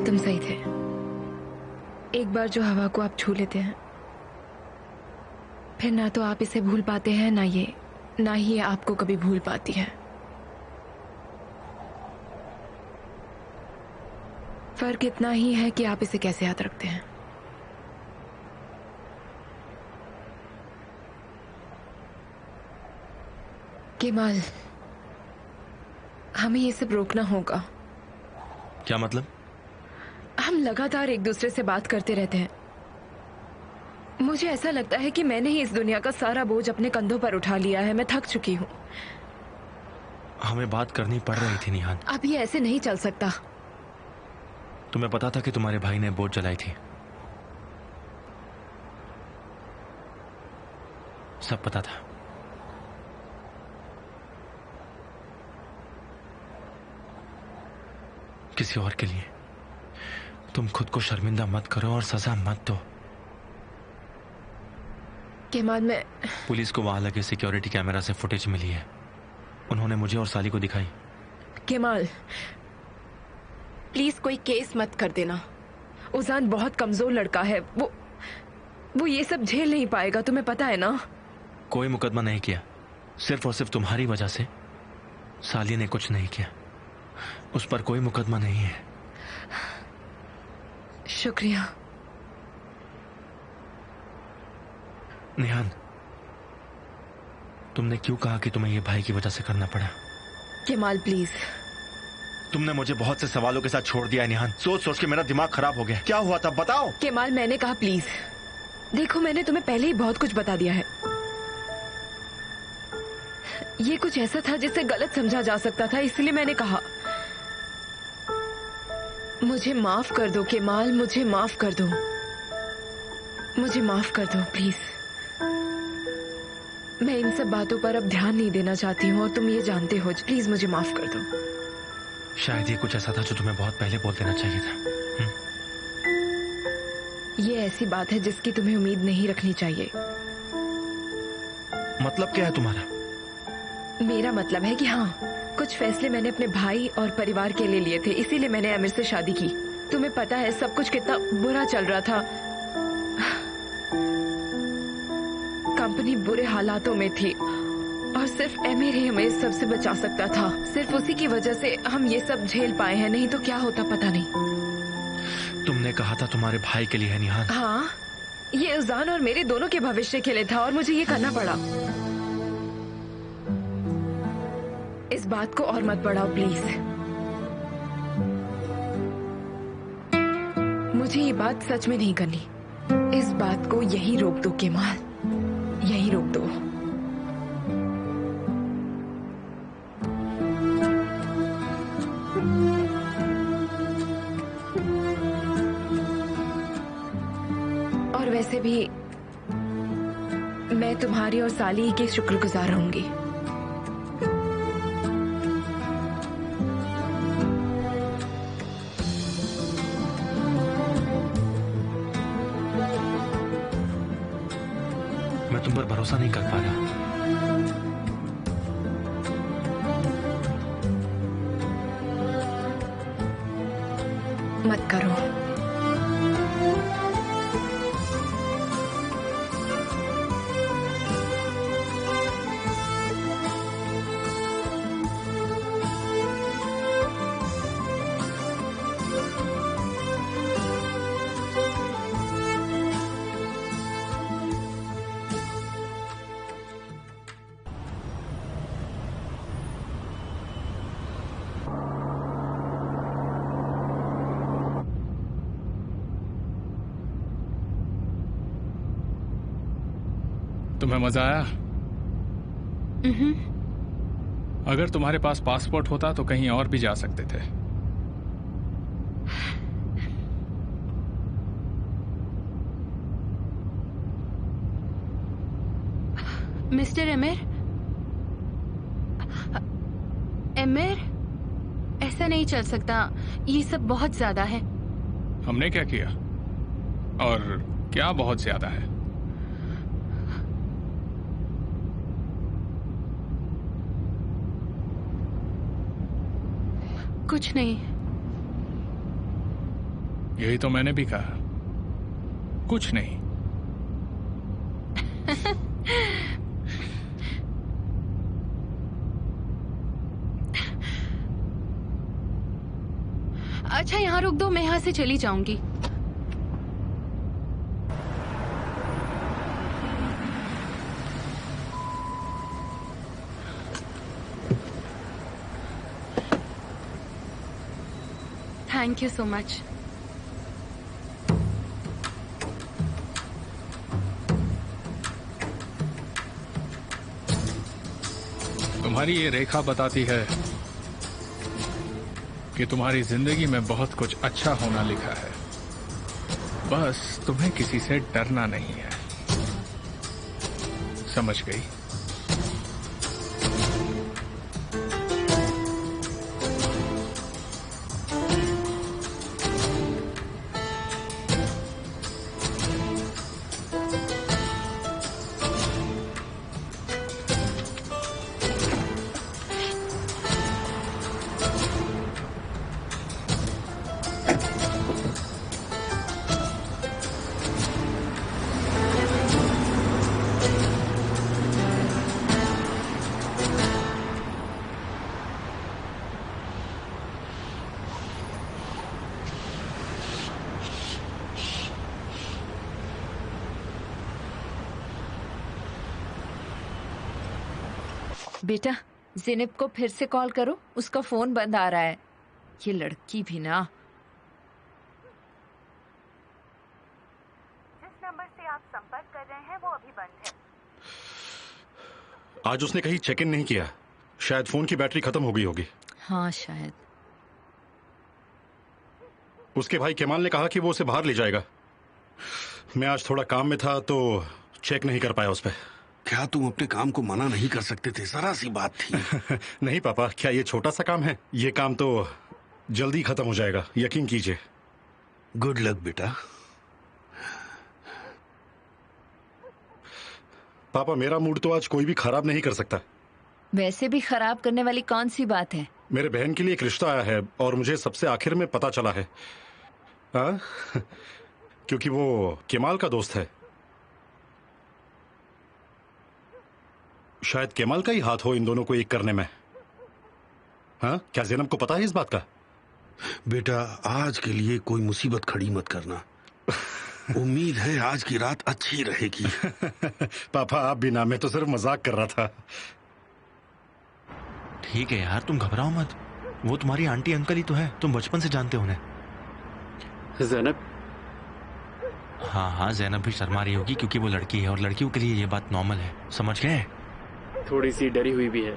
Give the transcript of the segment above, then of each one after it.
तुम सही थे। एक बार जो हवा को आप छू लेते हैं, फिर ना तो आप इसे भूल पाते हैं, ना ही ये आपको कभी भूल पाती है। फर्क इतना ही है कि आप इसे कैसे याद रखते हैं। केमाल, हमें ये सब रोकना होगा। क्या मतलब? हम लगातार एक दूसरे से बात करते रहते हैं। मुझे ऐसा लगता है कि मैंने ही इस दुनिया का सारा बोझ अपने कंधों पर उठा लिया है। मैं थक चुकी हूँ। हमें बात करनी पड़ रही थी निहान। अब ये ऐसे नहीं चल सकता। तुम्हें पता था कि तुम्हारे भाई ने बोट जलाई थी? सब पता था। किसी और के लिए। तुम खुद को शर्मिंदा मत करो और सजा मत दो। केमाल, मैं पुलिस को वहां लगे सिक्योरिटी कैमरा से फुटेज मिली है। उन्होंने मुझे और साली को दिखाई। केमाल, प्लीज कोई केस मत कर देना। उजान बहुत कमजोर लड़का है। वो ये सब झेल नहीं पाएगा, तुम्हें पता है ना। कोई मुकदमा नहीं किया। सिर्फ और सिर्फ तुम्हारी वजह से साली ने कुछ नहीं किया। उस पर कोई मुकदमा नहीं है। शुक्रिया। निहान, तुमने क्यों कहा कि तुम्हें यह भाई की वजह से करना पड़ा? Kemal please. तुमने मुझे बहुत से सवालों के साथ छोड़ दिया है निहान। सोच सोच के मेरा दिमाग खराब हो गया। क्या हुआ था बताओ। केमाल, मैंने कहा प्लीज। देखो, मैंने तुम्हें पहले ही बहुत कुछ बता दिया है। ये कुछ ऐसा था जिसे गलत समझा जा सकता था, इसलिए मैंने कहा। मुझे माफ कर दो केमाल, मुझे माफ कर दो। मुझे माफ कर दो प्लीज। मैं इन सब बातों पर अब ध्यान नहीं देना चाहती हूँ और तुम ये जानते हो। प्लीज मुझे माफ कर दो। शायद ये कुछ ऐसा था जो तुम्हें बहुत पहले बोल देना चाहिए था। ये ऐसी बात है जिसकी तुम्हें उम्मीद नहीं रखनी चाहिए। मतलब क्या है तुम्हारा? मेरा मतलब है कि हाँ, कुछ फैसले मैंने अपने भाई और परिवार के लिए लिए थे, इसीलिए मैंने आमिर से शादी की। तुम्हें पता है सब कुछ कितना बुरा चल रहा था। कंपनी बुरे हालातों में थी और सिर्फ आमिर ही हमें सबसे बचा सकता था। सिर्फ उसी की वजह से हम ये सब झेल पाए हैं, नहीं तो क्या होता पता नहीं। तुमने कहा था तुम्हारे भाई के लिए है निहान। हाँ, ये उजान और मेरे दोनों के भविष्य के लिए था और मुझे ये करना पड़ा। इस बात को और मत बढ़ाओ प्लीज। मुझे ये बात सच में नहीं करनी। इस बात को यही रोक दो केमाल, यही रोक दो। और वैसे भी मैं तुम्हारी और साली की शुक्रगुजार रहूंगी। मैं तुम पर भरोसा नहीं कर पा रहा। मत करो। तुम्हें मजा आया? अगर तुम्हारे पास पासपोर्ट होता तो कहीं और भी जा सकते थे। मिस्टर एमिर, एमिर, ऐसा नहीं चल सकता। ये सब बहुत ज्यादा है। हमने क्या किया? और क्या बहुत ज्यादा है? कुछ नहीं। यही तो मैंने भी कहा, कुछ नहीं। अच्छा, यहाँ रुक दो, मैं यहाँ से चली जाऊंगी। Thank you so much. तुम्हारी ये रेखा बताती है कि तुम्हारी जिंदगी में बहुत कुछ अच्छा होना लिखा है। बस तुम्हें किसी से डरना नहीं है। समझ गई? बेटा, ज़ेनब को फिर से कॉल करो, उसका फोन बंद आ रहा है। ये लड़की भी ना। जिस नंबर से आप संपर्क कर रहे हैं वो अभी बंद है। आज उसने कहीं चेक इन नहीं किया। शायद फोन की बैटरी खत्म हो गई होगी। हाँ शायद। उसके भाई केमाल ने कहा कि वो उसे बाहर ले जाएगा। मैं आज थोड़ा काम में था तो चेक नहीं कर पाया उस पर। क्या तुम अपने काम को मना नहीं कर सकते थे? जरा सी बात थी। नहीं पापा, क्या ये छोटा सा काम है? ये काम तो जल्दी खत्म हो जाएगा, यकीन कीजिए। गुड लक बेटा। पापा, मेरा मूड तो आज कोई भी खराब नहीं कर सकता। वैसे भी खराब करने वाली कौन सी बात है? मेरे बहन के लिए एक रिश्ता आया है और मुझे सबसे आखिर में पता चला है। हाँ? क्योंकि वो केमाल का दोस्त है। शायद केमाल का ही हाथ हो इन दोनों को एक करने में। हाँ, क्या ज़ेनब को पता है इस बात का? बेटा, आज के लिए कोई मुसीबत खड़ी मत करना। उम्मीद है आज की रात अच्छी रहेगी। पापा आप भी ना, मैं तो सिर्फ मजाक कर रहा था। ठीक है यार, तुम घबराओ मत। वो तुम्हारी आंटी अंकल ही तो है, तुम बचपन से जानते हो उन्हें। ज़ेनब? हाँ हाँ, ज़ेनब भी शर्मा रही होगी क्योंकि वो लड़की है और लड़कियों के लिए ये बात नॉर्मल है। समझ गए? थोड़ी सी डरी हुई भी है।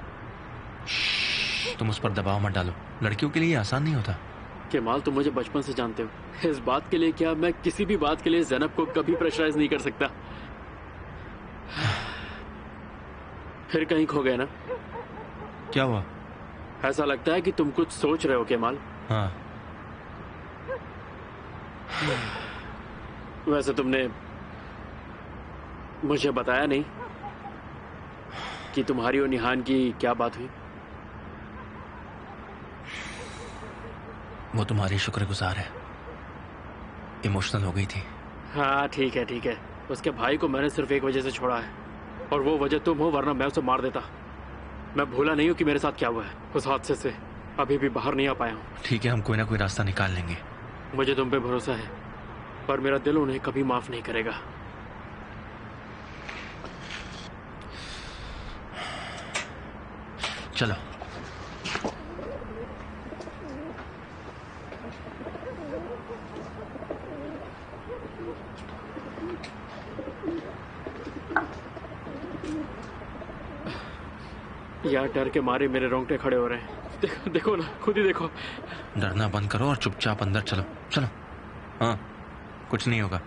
तुम उस पर दबाव मत डालो, लड़कियों के लिए ये आसान नहीं होता। केमाल, तुम मुझे बचपन से जानते हो। इस बात के लिए क्या मैं किसी भी बात के लिए ज़ेनब को कभी प्रेशराइज नहीं कर सकता। फिर कहीं खो गए ना? क्या हुआ? ऐसा लगता है कि तुम कुछ सोच रहे हो केमाल। हाँ। वैसे तुमने मुझे बताया नहीं कि तुम्हारी और निहान की क्या बात हुई। वो तुम्हारी शुक्रगुजार है, इमोशनल हो गई थी। हाँ ठीक है ठीक है। उसके भाई को मैंने सिर्फ एक वजह से छोड़ा है और वो वजह तुम हो, वरना मैं उसे मार देता। मैं भूला नहीं हूँ कि मेरे साथ क्या हुआ है। उस हादसे से अभी भी बाहर नहीं आ पाया हूँ। ठीक है, हम कोई ना कोई रास्ता निकाल लेंगे। मुझे तुम पे भरोसा है, पर मेरा दिल उन्हें कभी माफ नहीं करेगा। चलो। यार डर के मारे मेरे रोंगटे खड़े हो रहे हैं। देखो देखो ना, खुद ही देखो। डरना बंद करो और चुपचाप अंदर चलो। चलो। हाँ, कुछ नहीं होगा।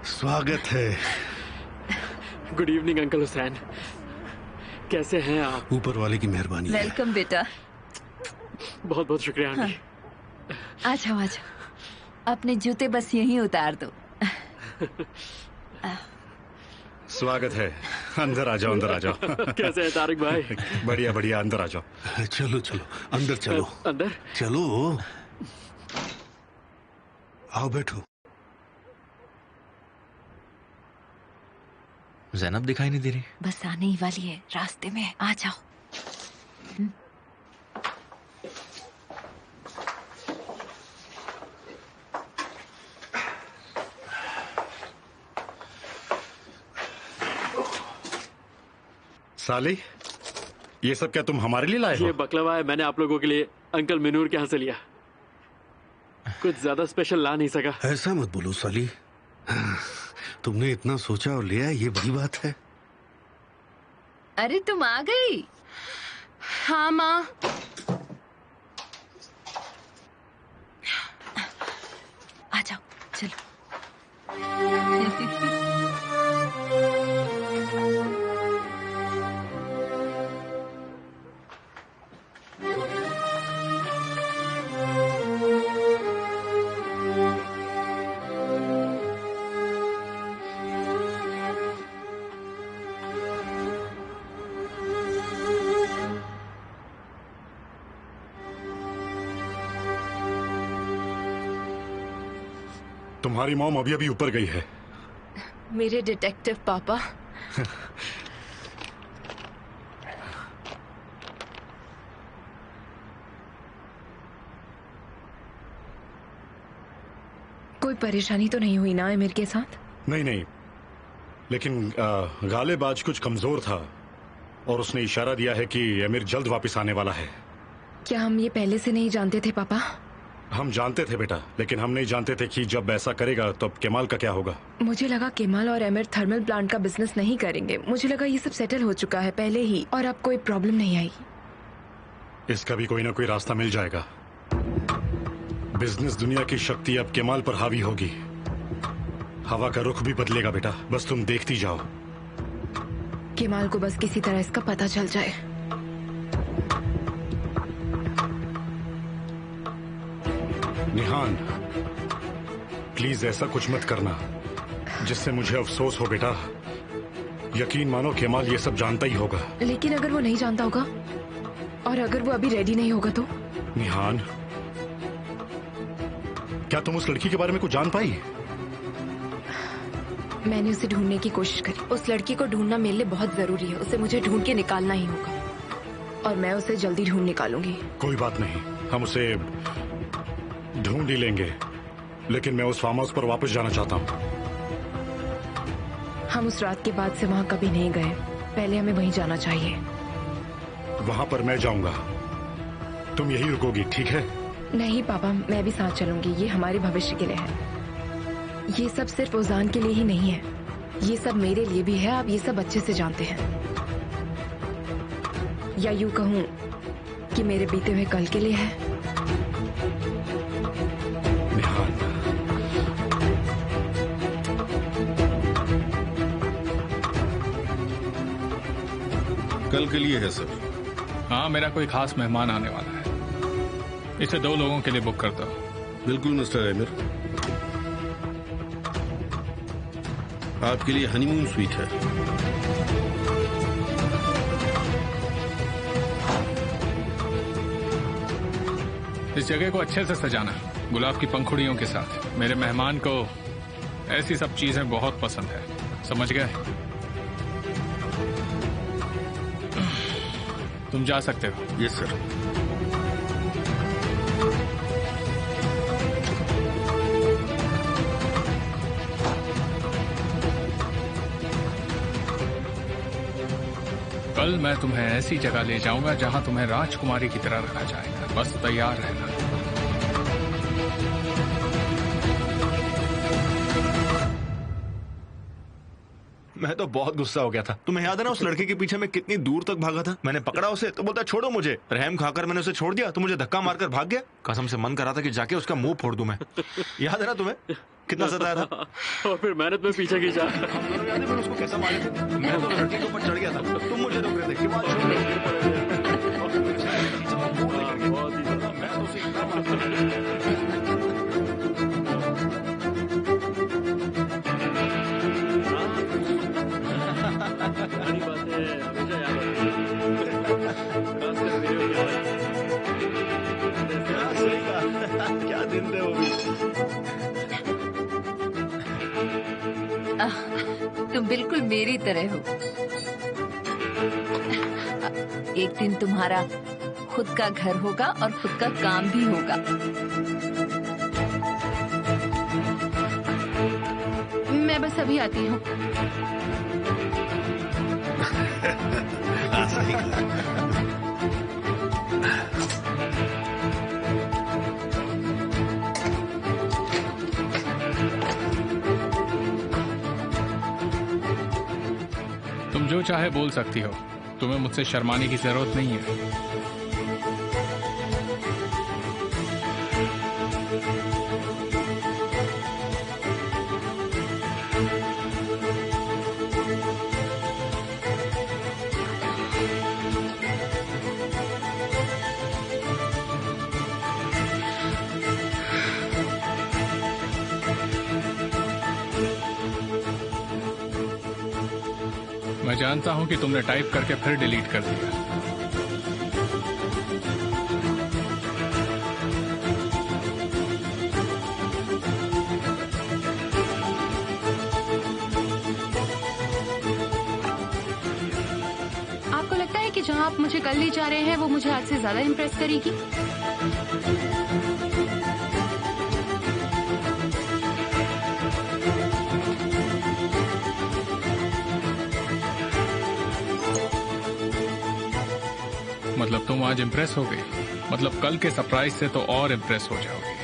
स्वागत है। गुड इवनिंग अंकल हुसैन, कैसे हैं आप? ऊपर वाले की मेहरबानी है। वेलकम बेटा। बहुत बहुत शुक्रिया आंटी। आ जाओ आ जाओ, अपने जूते बस यहीं उतार दो। स्वागत है। अंदर आ जाओ, अंदर आ जाओ। कैसे हैं तारिक भाई? बढ़िया बढ़िया, अंदर आ जाओ। चलो चलो अंदर चलो। अंदर चलो आओ बैठो। ज़ैनब दिखाई नहीं दे रही। बस आने ही वाली है, रास्ते में है, आ जाओ। साली, ये सब क्या तुम हमारे लिए लाए ये हो? बकलवा है, मैंने आप लोगों के लिए अंकल मिनूर के यहाँ से लिया। कुछ ज्यादा स्पेशल ला नहीं सका। ऐसा मत बोलो साली, तुमने इतना सोचा और लिया, ये बड़ी बात है। अरे तुम आ गई? हाँ माँ। आ जाओ चलो। तुम्हारी मॉम अभी अभी ऊपर गई है। मेरे डिटेक्टिव पापा। कोई परेशानी तो नहीं हुई ना आमिर के साथ? नहीं नहीं, लेकिन गालिब आज कुछ कमजोर था और उसने इशारा दिया है कि अमीर जल्द वापस आने वाला है। क्या हम ये पहले से नहीं जानते थे पापा? हम जानते थे बेटा, लेकिन हम नहीं जानते थे कि जब ऐसा करेगा तो अब केमाल का क्या होगा। मुझे लगा केमाल और अमीर थर्मल प्लांट का बिजनेस नहीं करेंगे। मुझे लगा ये सब सेटल हो चुका है पहले ही और अब कोई प्रॉब्लम नहीं आई। इसका भी कोई ना कोई रास्ता मिल जाएगा। बिजनेस दुनिया की शक्ति अब केमाल पर हावी होगी। हवा का रुख भी बदलेगा बेटा, बस तुम देखती जाओ। केमाल को बस किसी तरह इसका पता चल जाए। निहान, प्लीज ऐसा कुछ मत करना जिससे मुझे अफसोस हो बेटा। यकीन मानो केमाल ये सब जानता ही होगा। लेकिन अगर वो नहीं जानता होगा और अगर वो अभी रेडी नहीं होगा तो? निहान, क्या तुम उस लड़की के बारे में कुछ जान पाई? मैंने उसे ढूंढने की कोशिश करी। उस लड़की को ढूंढना मेरे लिए बहुत जरूरी है। उसे मुझे ढूंढ के निकालना ही होगा और मैं उसे जल्दी ढूंढ निकालूंगी। कोई बात नहीं, हम उसे ढूंढ ही लेंगे, लेकिन मैं उस फार्म हाउस पर वापस जाना चाहता हूँ। हम उस रात के बाद से वहाँ कभी नहीं गए। पहले हमें वहीं जाना चाहिए। वहाँ पर मैं जाऊंगा, तुम यही रुकोगी, ठीक है? नहीं पापा, मैं भी साथ चलूंगी। ये हमारे भविष्य के लिए है। ये सब सिर्फ ओजान के लिए ही नहीं है, ये सब मेरे लिए भी है। आप ये सब अच्छे से जानते हैं। या यूं कहूं कि मेरे बीते हुए कल के लिए है। कल के लिए है सर। हाँ, मेरा कोई खास मेहमान आने वाला है, इसे 2 लोगों के लिए बुक कर दो। बिल्कुल मिस्टर आमिर, आपके लिए हनीमून स्वीट है। इस जगह को अच्छे से सजाना, गुलाब की पंखुड़ियों के साथ। मेरे मेहमान को ऐसी सब चीजें बहुत पसंद है, समझ गए? तुम जा सकते हो। Yes sir. कल मैं तुम्हें ऐसी जगह ले जाऊंगा जहां तुम्हें राजकुमारी की तरह रखा जाएगा। बस तैयार रहना। मैं तो बहुत गुस्सा हो गया था। तुम्हें याद है ना उस लड़के के पीछे मैं कितनी दूर तक भागा था? मैंने पकड़ा उसे तो बोलता छोड़ो मुझे। रहम खाकर मैंने उसे छोड़ दिया तो मुझे धक्का मारकर भाग गया। कसम से मन कर रहा था कि जाके उसका मुंह फोड़ दूं मैं। याद है ना तुम्हें कितना सताया था? और फिर मैंने तुम्हें पीछे खींचा। मैंने उसको कैसा मारे थे? मैं तो लड़के के ऊपर चढ़ गया था, तुम मुझे रोक रहे थे। क्यों? मैं तो उसे इतना पुरानी बातें हमेशा याद आती खासकर वीडियो क्या दिन थे वो भी। तुम बिल्कुल मेरी तरह हो। एक दिन तुम्हारा खुद का घर होगा और खुद का काम भी होगा। मैं बस अभी आती हूँ। तुम जो चाहे बोल सकती हो, तुम्हें मुझसे शर्माने की जरूरत नहीं है। मैं जानता हूं कि तुमने टाइप करके फिर डिलीट कर दिया। आपको लगता है कि जहाँ आप मुझे कल ले जा रहे हैं वो मुझे आज से ज्यादा इम्प्रेस करेगी? मतलब तुम आज इम्प्रेस हो गई? मतलब कल के सरप्राइज से तो और इम्प्रेस हो जाओगी।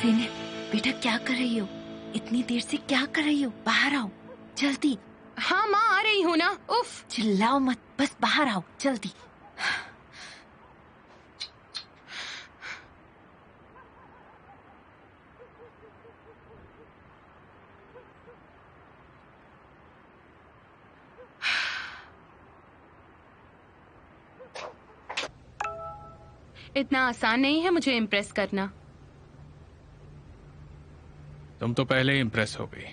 सीने, बेटा क्या कर रही हो? इतनी देर से क्या कर रही हो? बाहर आओ जल्दी। हाँ माँ आ रही हूँ ना। उफ, चिल्लाओ मत, बस बाहर आओ जल्दी। इतना आसान नहीं है मुझे इम्प्रेस करना। तुम तो पहले ही इम्प्रेस हो गई।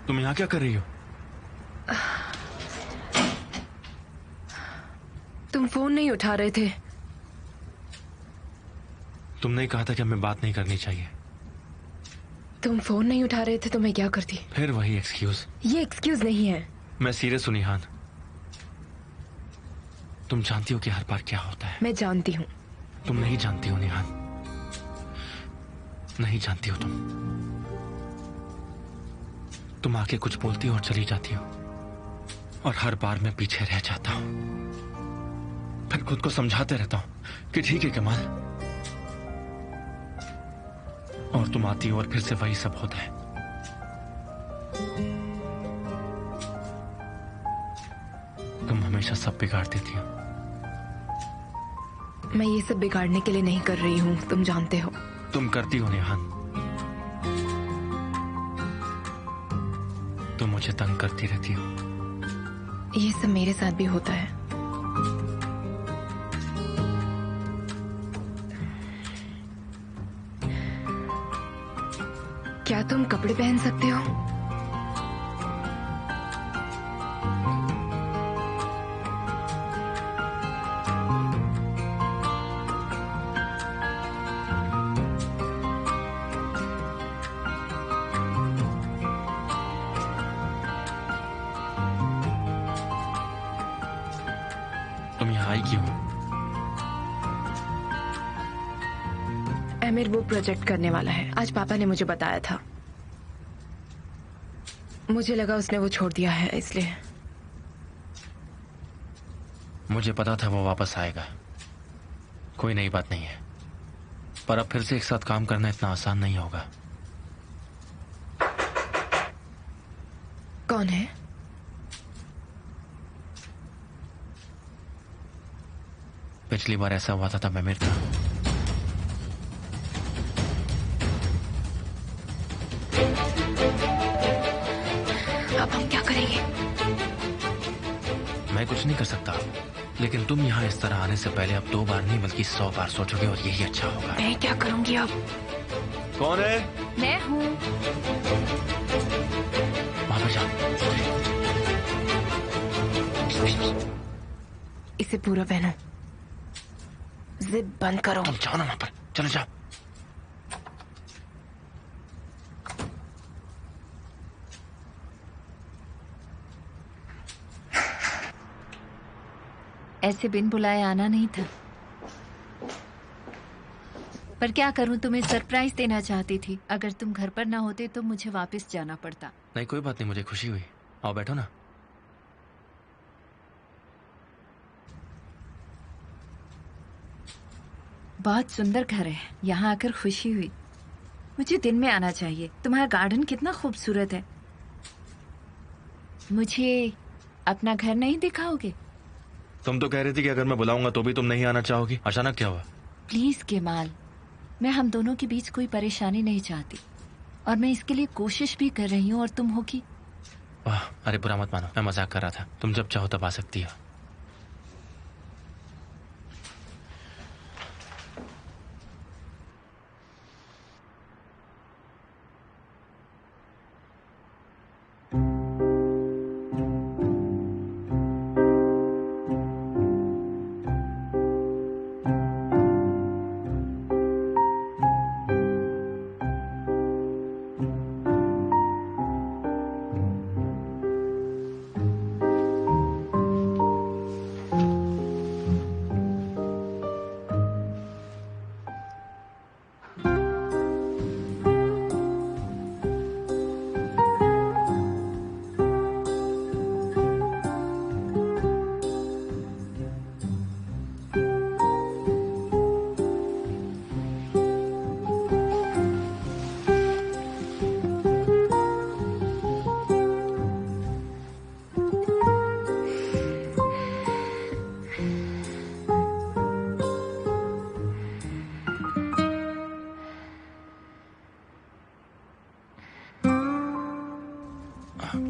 तुम यहाँ क्या कर रही हो? तुम फोन नहीं उठा रहे थे। तुमने ही कहा था कि हमें बात नहीं करनी चाहिए। तुम फोन नहीं उठा रहे थे तो मैं क्या करती? फिर वही एक्सक्यूज। ये एक्सक्यूज नहीं है। मैं सीरियस हूं निहान। तुम जानती हो कि हर बार क्या होता है। मैं जानती हूँ। तुम नहीं जानती हो निहान, नहीं जानती हो तुम आके कुछ बोलती हो और चली जाती हो, और हर बार मैं पीछे रह जाता हूं। फिर खुद को समझाते रहता हूं कि ठीक है कमाल, और तुम आती हो और फिर से वही सब होता है। तुम हमेशा सब बिगाड़ देती हो। मैं ये सब बिगाड़ने के लिए नहीं कर रही हूँ, तुम जानते हो। तुम करती हो निहान, तुम मुझे तंग करती रहती हो। ये सब मेरे साथ भी होता है। क्या तुम कपड़े पहन सकते हो? तुम यहाँ आई क्यों? एमिर वो प्रोजेक्ट करने वाला है, आज पापा ने मुझे बताया था। मुझे लगा उसने वो छोड़ दिया है, इसलिए। मुझे पता था वो वापस आएगा। कोई नई बात नहीं है, पर अब फिर से एक साथ काम करना इतना आसान नहीं होगा। कौन है? पिछली बार ऐसा हुआ था तब एमिर था। अब हम क्या करेंगे? मैं कुछ नहीं कर सकता, लेकिन तुम यहाँ इस तरह आने से पहले अब 2 बार नहीं बल्कि 100 बार सोचोगे, और यही अच्छा होगा। मैं क्या करूंगी अब? कौन है? मैं हूँ। वहां पर जाओ। इसे पूरा पहनो। जिद बंद करो। तुम जाओ ना वहां पर, चलो जाओ। ऐसे बिन बुलाए आना नहीं था, पर क्या करूं, तुम्हें सरप्राइज देना चाहती थी। अगर तुम घर पर ना होते तो मुझे वापस जाना पड़ता। नहीं कोई बात नहीं, मुझे खुशी हुई। आओ बैठो ना। बहुत सुंदर घर है, यहाँ आकर खुशी हुई। मुझे दिन में आना चाहिए। तुम्हारा गार्डन कितना खूबसूरत है। मुझे अपना घर नहीं दिखाओगे? तुम तो कह रही थी कि अगर मैं बुलाऊंगा तो भी तुम नहीं आना चाहोगी। अचानक क्या हुआ? प्लीज केमाल, मैं हम दोनों के बीच कोई परेशानी नहीं चाहती, और मैं इसके लिए कोशिश भी कर रही हूँ, और तुम हो कि। वाह, अरे बुरा मत मानो, मैं मजाक कर रहा था। तुम जब चाहो तब आ सकती हो।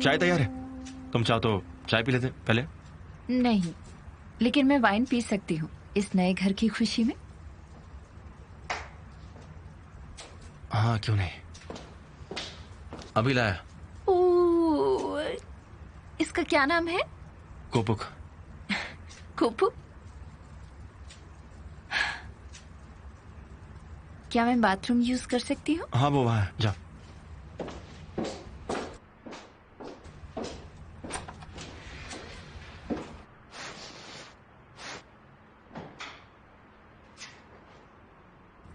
चाय तैयार है, तुम चाहो तो चाय पी लेते पहले। नहीं, लेकिन मैं वाइन पी सकती हूँ इस नए घर की खुशी में। हाँ क्यों नहीं, अभी लाया। ओ, इसका क्या नाम है? कोपुक। कोपू? क्या मैं बाथरूम यूज कर सकती हूँ? हाँ वो वहाँ है, जा।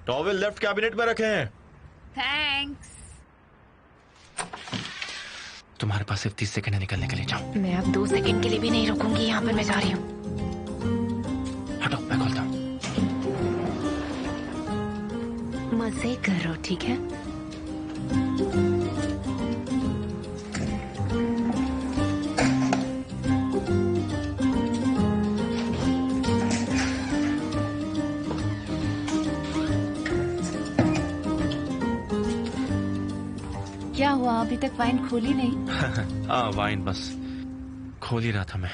टॉवेल लेफ्ट कैबिनेट में रखे हैं। थैंक्स। तुम्हारे पास सिर्फ 30 सेकंड है निकलने के लिए, जाओ। मैं अब 2 सेकंड के लिए भी नहीं रुकूंगी, यहाँ पर मैं जा रही हूँ। हटो, मैं खोलता हूँ। मजे करो, ठीक है? क्या हुआ, अभी तक वाइन खोली नहीं? हाँ वाइन बस खोल ही रहा था मैं।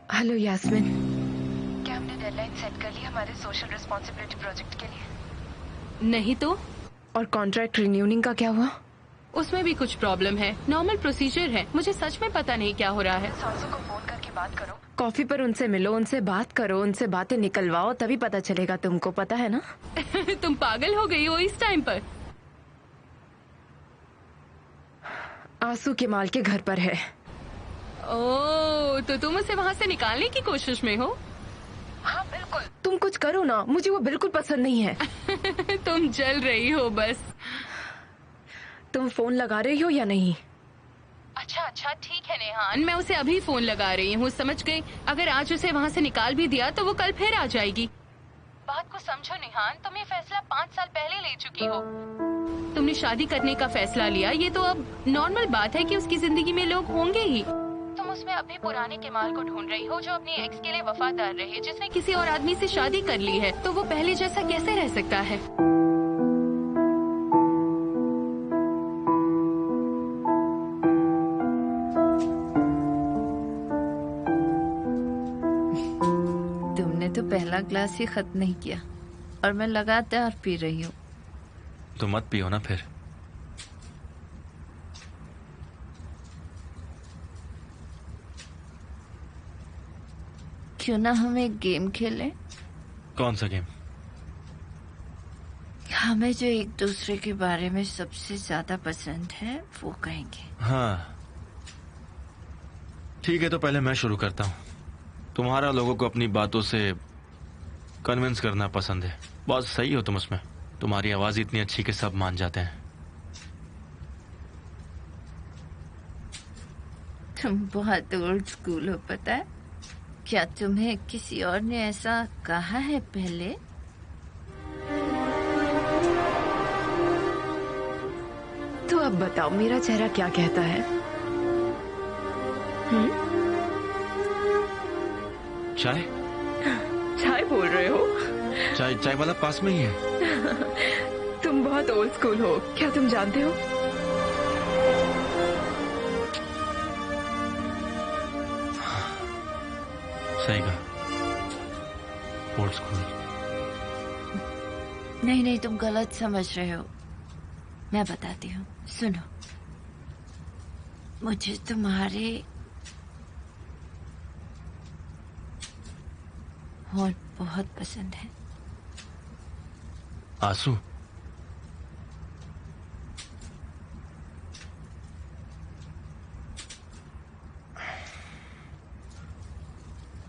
हेलो यास्मिन। क्या हमने डेडलाइन सेट कर ली हमारे सोशल रिस्पॉन्सिबिलिटी प्रोजेक्ट के लिए? नहीं तो और कॉन्ट्रैक्ट रिन्यूइंग का क्या हुआ? उसमें भी कुछ प्रॉब्लम है। नॉर्मल प्रोसीजर है। मुझे सच में पता नहीं क्या हो रहा है। सासू को फोन करके बात करो। कॉफी पर उनसे मिलो, उनसे बात करो, उनसे बातें निकलवाओ, तभी पता चलेगा। तुमको पता है ना? तुम पागल हो गई हो इस टाइम पर? आंसू केमाल के घर पर है। ओह, तो तुम उसे वहाँ से निकालने की कोशिश में हो? हाँ बिल्कुल। तुम कुछ करो ना, मुझे वो बिल्कुल पसंद नहीं है। तुम जल रही हो बस। तुम फोन लगा रही हो या नहीं? अच्छा ठीक है नेहान, मैं उसे अभी फोन लगा रही हूँ। समझ गई, अगर आज उसे वहाँ से निकाल भी दिया तो वो कल फिर आ जाएगी। बात को समझो नेहान, तुम ये फैसला 5 साल पहले ले चुकी हो। तुमने शादी करने का फैसला लिया, ये तो अब नॉर्मल बात है कि उसकी जिंदगी में लोग होंगे ही। तुम उसमें अभी पुराने केमाल को ढूंढ रही हो जो अपनी एक्स के लिए वफादार रहे, जिसने किसी और आदमी से शादी कर ली है। तो वो पहले जैसा कैसे रह सकता है? तुमने तो पहला ग्लास ही खत्म नहीं किया और मैं लगातार पी रही हूँ। तो मत पियो ना फिर। क्यों ना हम एक गेम खेलें? कौन सा गेम? हमें जो एक दूसरे के बारे में सबसे ज्यादा पसंद है वो कहेंगे। हाँ ठीक है, तो पहले मैं शुरू करता हूँ। तुम्हारा लोगों को अपनी बातों से कन्विंस करना पसंद है। बहुत सही हो तुम उसमें। तुम्हारी आवाज इतनी अच्छी कि सब मान जाते हैं। तुम बहुत ओल्ड स्कूल हो, पता है? क्या तुम्हें किसी और ने ऐसा कहा है पहले? तो अब बताओ, मेरा चेहरा क्या कहता है? चाय? चाय बोल रहे हो? चाय वाला पास में ही है। तुम बहुत ओल्ड स्कूल हो। क्या तुम जानते हो? सही कहा, ओल्ड स्कूल। नहीं, तुम गलत समझ रहे हो। मैं बताती हूँ, सुनो। मुझे तुम्हारे होंठ बहुत पसंद है। आंसू?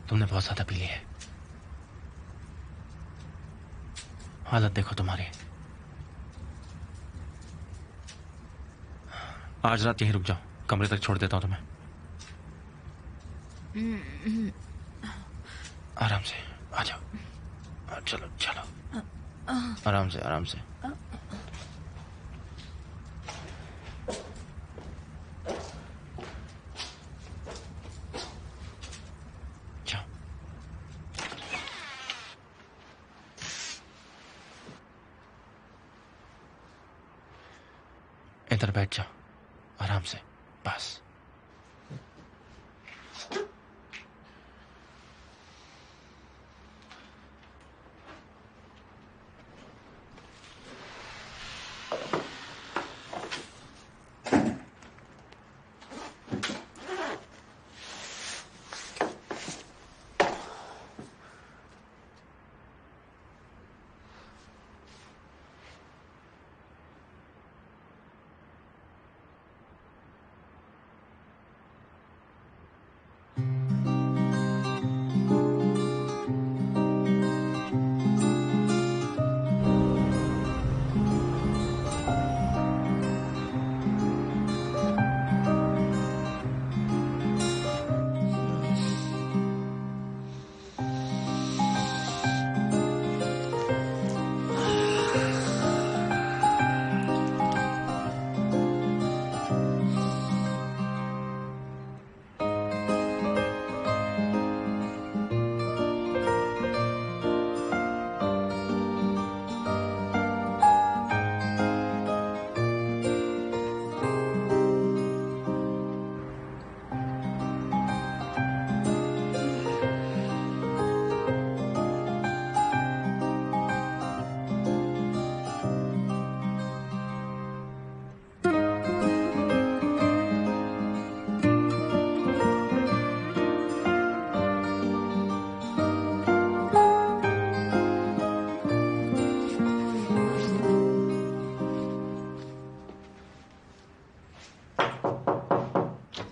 तुमने बहुत ज्यादा पी ली है। हालत देखो तुम्हारी। आज रात यहीं रुक जाओ, कमरे तक छोड़ देता हूं तुम्हें। आराम से आ जाओ। चलो चलो, आराम से आराम से। इधर बैठ जा आराम से, बस।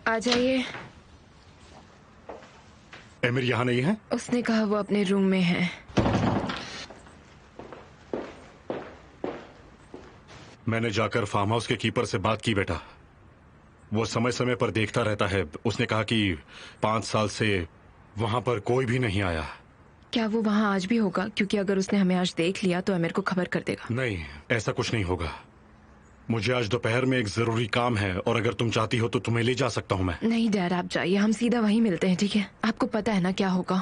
आ जाइए। एमिर यहाँ नहीं है? उसने कहा वो अपने रूम में है। मैंने जाकर फार्म हाउस के कीपर से बात की बेटा। वो समय समय पर देखता रहता है। उसने कहा कि 5 साल से वहां पर कोई भी नहीं आया। क्या वो वहाँ आज भी होगा? क्योंकि अगर उसने हमें आज देख लिया तो अमीर को खबर कर देगा। नहीं, ऐसा कुछ नहीं होगा। मुझे आज दोपहर में एक जरूरी काम है और अगर तुम चाहती हो तो तुम्हें ले जा सकता हूँ मैं। नहीं डैड, आप जाइए, हम सीधा वहीं मिलते हैं, ठीक है? आपको पता है ना क्या होगा।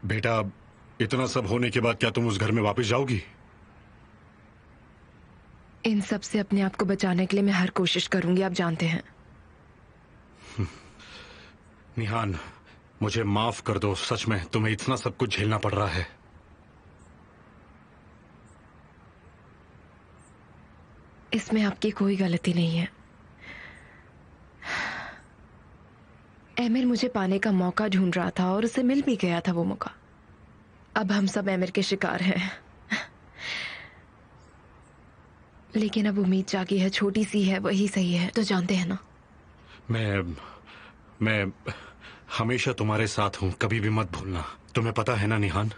बेटा, इतना सब होने के बाद क्या तुम उस घर में वापस जाओगी? इन सब से अपने आप को बचाने के लिए मैं हर कोशिश करूंगी, आप जानते हैं। निहान, मुझे माफ कर दो। सच में तुम्हें इतना सब कुछ झेलना पड़ रहा है। इसमें आपकी कोई गलती नहीं है। एमिर मुझे पाने का मौका ढूंढ रहा था और उसे मिल भी गया था वो मौका। अब हम सब एमिर के शिकार हैं। लेकिन अब उम्मीद जागी है, छोटी सी है, वही सही है, तो जानते हैं ना। मैं हमेशा तुम्हारे साथ हूं, कभी भी मत भूलना। तुम्हें पता है ना निहान?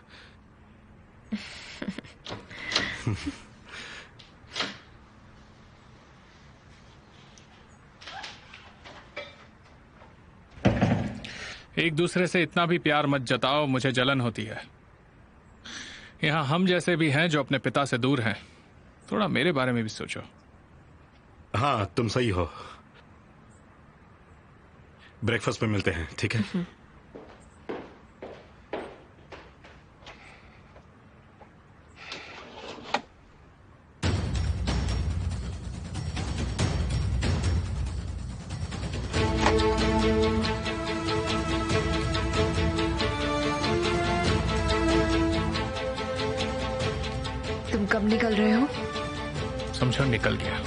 एक दूसरे से इतना भी प्यार मत जताओ, मुझे जलन होती है। यहाँ हम जैसे भी हैं जो अपने पिता से दूर हैं। थोड़ा मेरे बारे में भी सोचो। हाँ, तुम सही हो। ब्रेकफास्ट में मिलते हैं, ठीक है? तुम कब निकल रहे हो? समझो निकल गया।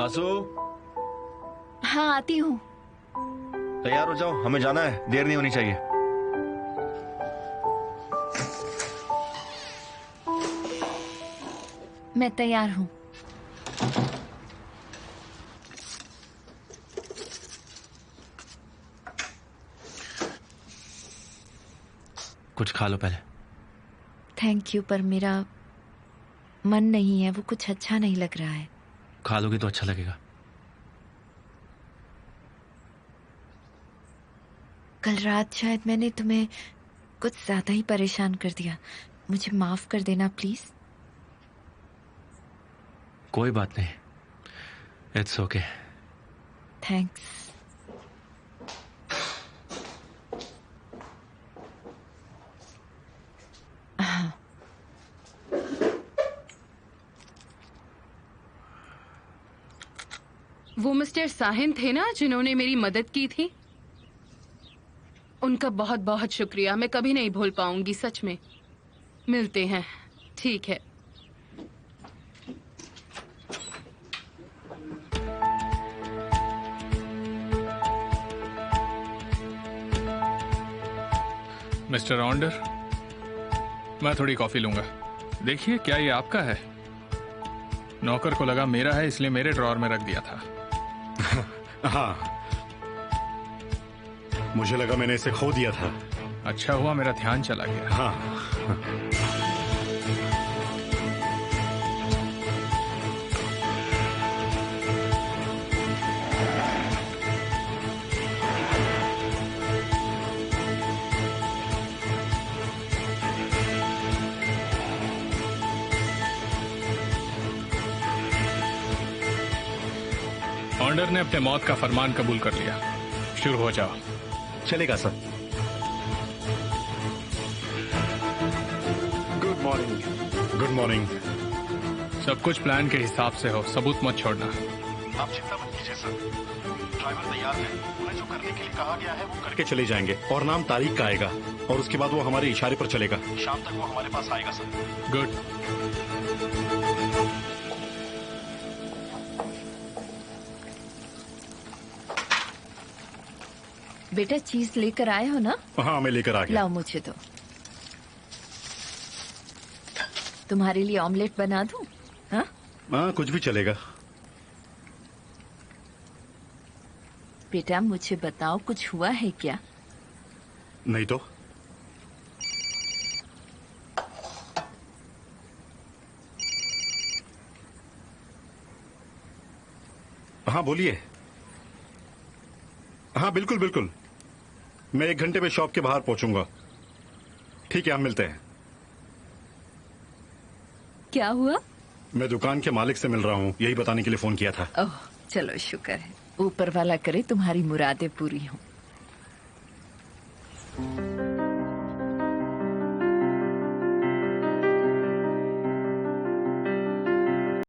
आंसू, हाँ आती हूँ। तैयार हो जाओ, हमें जाना है, देर नहीं होनी चाहिए। मैं तैयार हूँ। कुछ खा लो पहले। थैंक यू, पर मेरा मन नहीं है, वो कुछ अच्छा नहीं लग रहा है। खा लोगी तो अच्छा लगेगा। कल रात शायद मैंने तुम्हें कुछ ज्यादा ही परेशान कर दिया, मुझे माफ कर देना प्लीज। कोई बात नहीं, इट्स ओके। थैंक्स। वो मिस्टर साहिन थे ना जिन्होंने मेरी मदद की थी? उनका बहुत बहुत शुक्रिया, मैं कभी नहीं भूल पाऊंगी, सच में। मिलते हैं, ठीक है। मिस्टर ऑन्डर, मैं थोड़ी कॉफी लूंगा। देखिए, क्या ये आपका है? नौकर को लगा मेरा है, इसलिए मेरे ड्रॉअर में रख दिया था। हाँ, मुझे लगा मैंने इसे खो दिया था। अच्छा हुआ मेरा ध्यान चला गया। हाँ। ऑन्डर ने अपने मौत का फरमान कबूल कर लिया। शुरू हो जाओ। चलेगा sir. Good morning. Good morning. सब कुछ प्लान के हिसाब से हो, सबूत मत छोड़ना। आप चिंता मत कीजिए सर, ड्राइवर तैयार है। उन्हें जो करने के लिए कहा गया है वो करके चले जाएंगे, और नाम तारीख का आएगा, और उसके बाद वो हमारे इशारे पर चलेगा। शाम तक वो हमारे पास आएगा सर। गुड। बेटा चीज लेकर आए हो ना? हाँ, मैं लेकर आ गया। लाओ मुझे दो। तुम्हारे लिए ऑमलेट बना दूं? हाँ? हाँ, कुछ भी चलेगा। बेटा मुझे बताओ, कुछ हुआ है क्या? नहीं तो। हाँ बोलिए। हाँ बिल्कुल बिल्कुल, मैं 1 घंटे में शॉप के बाहर पहुंचूंगा। ठीक है, हम मिलते हैं। क्या हुआ? मैं दुकान के मालिक से मिल रहा हूँ, यही बताने के लिए फोन किया था। ओह चलो, शुक्र है, ऊपर वाला करे तुम्हारी मुरादें पूरी हों।